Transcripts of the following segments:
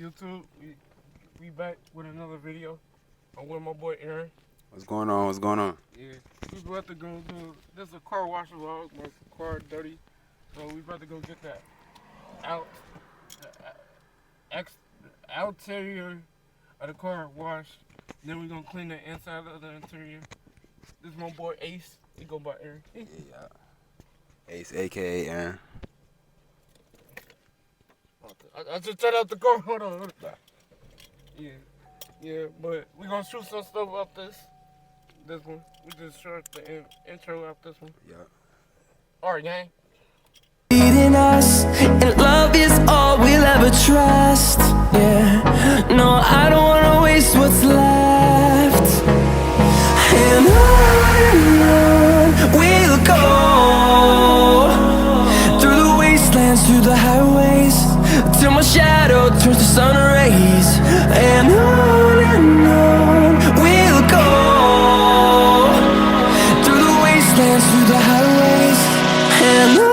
YouTube, we back with another video. I'm with my boy Aaron. What's going on? What's going on? Yeah, we about to go do this is a car wash vlog. My car dirty, so we about to go get that out ex outerior of the car washed. Then we gonna clean the inside of the interior. This is my boy Ace. He go by Aaron. Yeah. Ace, aka Aaron. I just set out the car. Hold on. Yeah, but we gonna shoot some stuff out this one. We just short the intro out this one. Yeah. Alright, gang. Leading us, and love is all we'll ever trust. Yeah, no, I don't wanna waste what's left. And on we'll go, through the wastelands, through the highways, till my shadow turns to sun rays. And on we'll go, through the wastelands, through the highways, and on.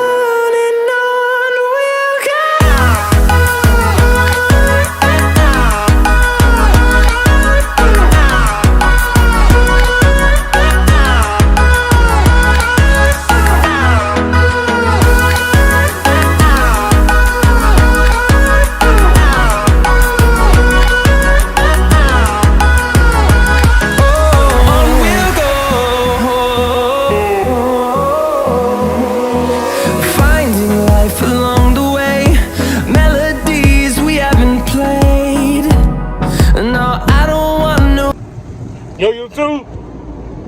Yo, YouTube,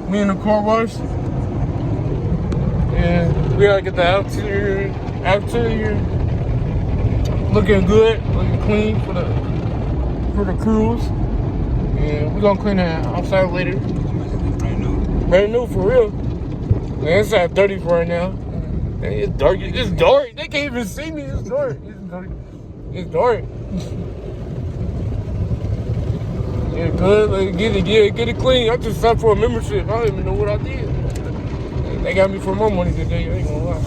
me in the car wash, and we gotta get the outerior looking good, looking clean for the cruise, and we're gonna clean that outside later. Brand new for real. The inside dirty for right now. It's dark. It's dark. They can't even see me. It's dark. It's dark. Yeah, good. Like, get it clean. I just signed for a membership. I don't even know what I did. They got me for more money today. I ain't gonna lie.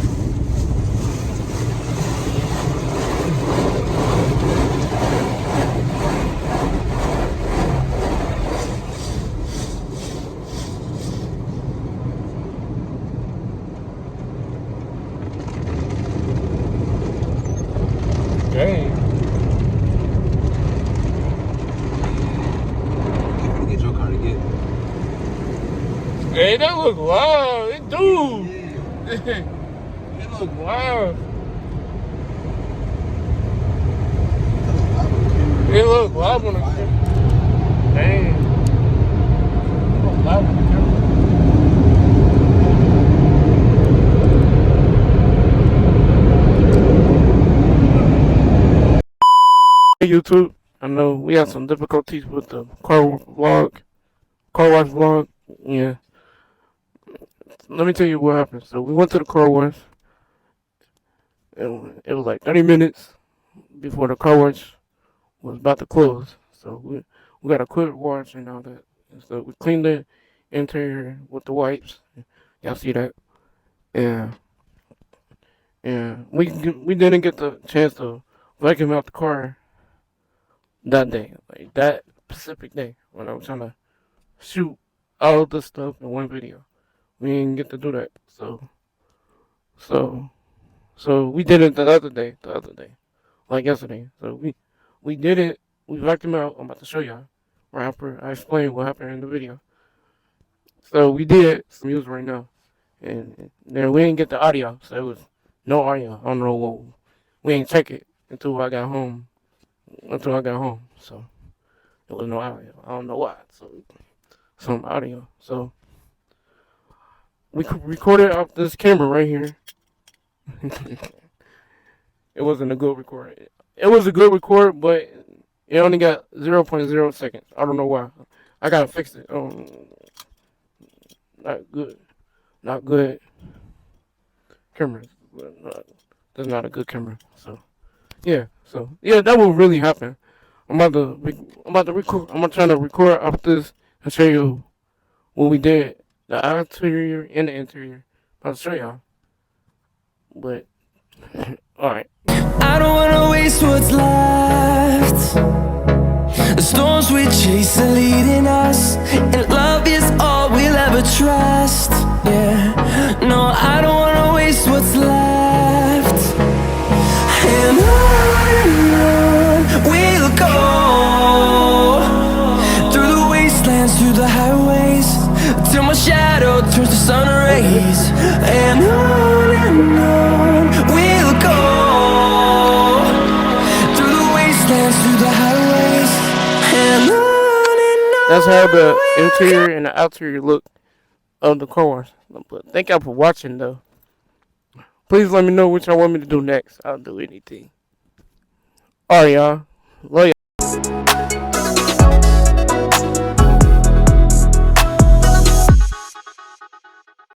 Dang. Hey, that look wild. It do. Yeah. It look wild. It look wild on the camera. Dang. It look wild on the camera. Hey, YouTube. I know we had some difficulties with the car wash vlog. Yeah. Let me tell you what happened. So we went to the car wash. It was like 30 minutes before the car wash was about to close. So we got a quick wash and all that. And so we cleaned the interior with the wipes. Y'all see that? And we didn't get the chance to vacuum out the car that day, like that specific day when I was trying to shoot all the stuff in one video. We didn't get to do that, so we did it the other day, like yesterday. So we did it. We vacuumed out. I'm about to show y'all right after I explain what happened in the video. So we did some music right now, and then we didn't get the audio, so it was no audio. I don't know what we ain't check it until I got home. So it was no audio. I don't know why. So some audio. So we recorded off this camera right here. It wasn't a good record. It was a good record, but it only got 0.0 seconds. I don't know why. I gotta fix it. Not good camera. That's not a good camera. So yeah, that will really happen. I'm about to record. I'm trying to record off this and show you what we did, the exterior and the interior. I'll show y'all. But all right. I don't wanna waste what's left. The storms we chase are leading us, and love is all we'll ever trust. Yeah, no, I don't wanna waste what's left. And on we'll go, through the wastelands, through the highways, till my shadow turns to sun rays. And on we'll go, through the wastelands, through the highways, and on. That's how the interior and the outerior look of the car wash. But thank y'all for watching, though. Please let me know what y'all want me to do next. I'll do anything. Alright, y'all. Love y'all.